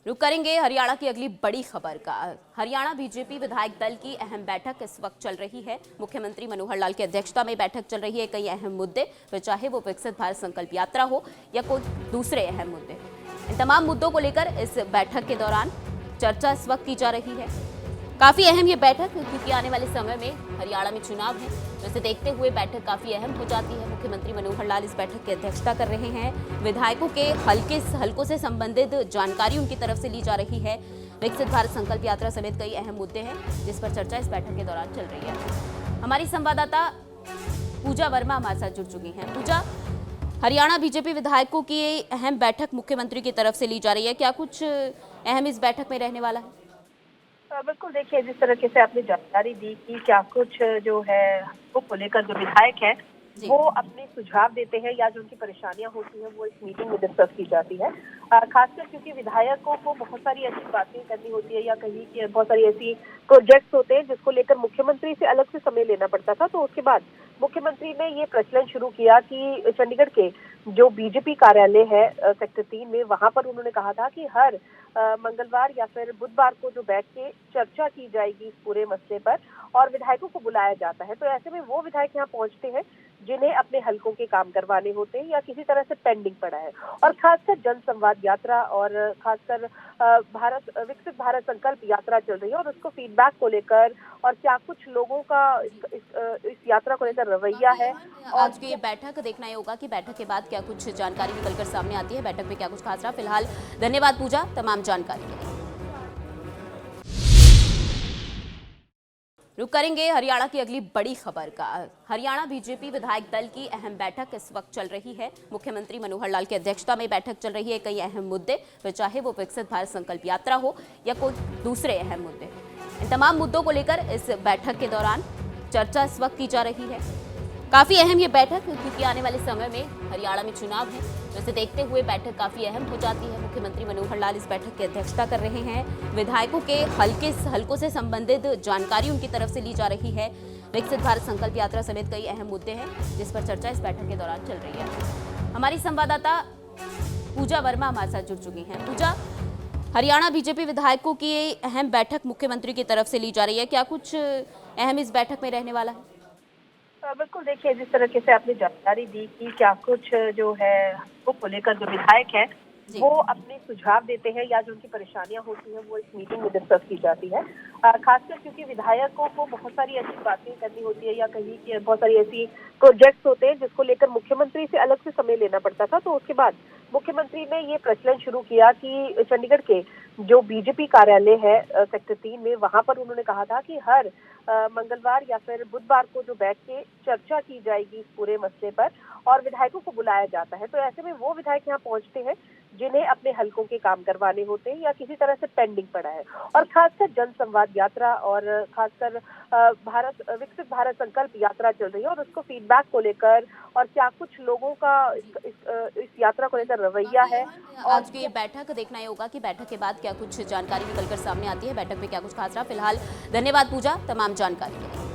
रुक करेंगे हरियाणा की अगली बड़ी खबर का। हरियाणा बीजेपी विधायक दल की अहम बैठक इस वक्त चल रही है। मुख्यमंत्री मनोहर लाल की अध्यक्षता में बैठक चल रही है। कई अहम मुद्दे, फिर चाहे वो विकसित भारत संकल्प यात्रा हो या कोई दूसरे अहम मुद्दे, इन तमाम मुद्दों को लेकर इस बैठक के दौरान चर्चा इस वक्त की जा रही है। काफी अहम ये बैठक, क्योंकि आने वाले समय में हरियाणा में चुनाव है, तो इसे देखते हुए बैठक काफी अहम हो जाती है। मुख्यमंत्री मनोहर लाल इस बैठक की अध्यक्षता कर रहे हैं। विधायकों के हलकों से संबंधित जानकारी उनकी तरफ से ली जा रही है। विकसित भारत संकल्प यात्रा समेत कई अहम मुद्दे हैं जिस पर चर्चा इस बैठक के दौरान चल रही है। हमारी संवाददाता पूजा वर्मा हमारे साथ जुड़ चुकी हैं। पूजा, हरियाणा बीजेपी विधायकों की अहम बैठक मुख्यमंत्री की तरफ से ली जा रही है, क्या कुछ अहम इस बैठक में रहने वाला है? बिल्कुल, देखिए जिस तरीके से आपने जानकारी दी कि क्या कुछ जो है को लेकर जो विधायक है वो अपने सुझाव देते हैं या जो उनकी परेशानियां होती हैं वो इस मीटिंग में डिस्कस की जाती है। खासकर क्योंकि विधायकों को बहुत सारी ऐसी बातें करनी होती है या कहीं की बहुत सारी ऐसी प्रोजेक्ट्स होते हैं जिसको लेकर मुख्यमंत्री से अलग से समय लेना पड़ता था। तो उसके बाद मुख्यमंत्री ने ये प्रचलन शुरू किया कि चंडीगढ़ के जो बीजेपी कार्यालय है सेक्टर 3 में, वहां पर उन्होंने कहा था कि हर मंगलवार या फिर बुधवार को जो बैठ के चर्चा की जाएगी इस पूरे मसले पर और विधायकों को बुलाया जाता है। तो ऐसे में वो विधायक यहाँ पहुंचते हैं जिन्हें अपने हलकों के काम करवाने होते हैं या किसी तरह से पेंडिंग पड़ा है। और खासकर जन संवाद यात्रा और खासकर विकसित भारत संकल्प यात्रा चल रही है और उसको फीडबैक को लेकर और क्या कुछ लोगों का इस यात्रा को लेकर रवैया है। आज की ये बैठक देखना ही होगा कि बैठक के बाद क्या कुछ जानकारी निकलकर सामने आती है, बैठक में क्या कुछ खास रहा। फिलहाल धन्यवाद पूजा तमाम जानकारी के लिए। रुक करेंगे हरियाणा की अगली बड़ी खबर का। हरियाणा बीजेपी विधायक दल की अहम बैठक इस वक्त चल रही है। मुख्यमंत्री मनोहर लाल की अध्यक्षता में बैठक चल रही है। कई अहम मुद्दे, फिर चाहे वो विकसित भारत संकल्प यात्रा हो या कोई दूसरे अहम मुद्दे, इन तमाम मुद्दों को लेकर इस बैठक के दौरान चर्चा इस वक्त की जा रही है। काफी अहम ये बैठक, क्योंकि आने वाले समय में हरियाणा में चुनाव है, तो इसे देखते हुए बैठक काफी अहम हो जाती है। मुख्यमंत्री मनोहर लाल इस बैठक की अध्यक्षता कर रहे हैं। विधायकों के हलकों से संबंधित जानकारी उनकी तरफ से ली जा रही है। विकसित भारत संकल्प यात्रा समेत कई अहम मुद्दे हैं जिस पर चर्चा इस बैठक के दौरान चल रही है। हमारी संवाददाता पूजा वर्मा हमारे साथ जुड़ चुकी हैं। पूजा, हरियाणा बीजेपी विधायकों की अहम बैठक मुख्यमंत्री की तरफ से ली जा रही है, क्या कुछ अहम इस बैठक में रहने वाला है? बिल्कुल, देखिए जिस तरीके से आपने जानकारी दी कि क्या कुछ जो है को लेकर जो विधायक है वो अपने सुझाव देते हैं या जो उनकी परेशानियां होती हैं वो इस मीटिंग में डिस्कस की जाती है। खासकर क्योंकि विधायकों को बहुत सारी ऐसी बातें करनी होती है या कहीं की बहुत सारी ऐसी प्रोजेक्ट्स होते हैं जिसको लेकर मुख्यमंत्री से अलग से समय लेना पड़ता था। तो उसके बाद मुख्यमंत्री ने ये प्रचलन शुरू किया कि चंडीगढ़ के जो बीजेपी कार्यालय है सेक्टर 3 में, वहां पर उन्होंने कहा था कि हर मंगलवार या फिर बुधवार को जो बैठ के चर्चा की जाएगी इस पूरे मसले पर और विधायकों को बुलाया जाता है। तो ऐसे में वो विधायक यहाँ पहुंचते हैं जिन्हें अपने हलकों के काम करवाने होते हैं या किसी तरह से पेंडिंग पड़ा है। और खासकर जन संवाद यात्रा और खासकर विकसित भारत संकल्प यात्रा चल रही है और उसको फीडबैक को लेकर और क्या कुछ लोगों का इस यात्रा को लेकर रवैया है। आज की ये बैठक देखना ही होगा कि बैठक के बाद क्या कुछ जानकारी निकलकर सामने आती है, बैठक में क्या कुछ खास रहा। फिलहाल धन्यवाद पूजा तमाम जानकारी के लिए।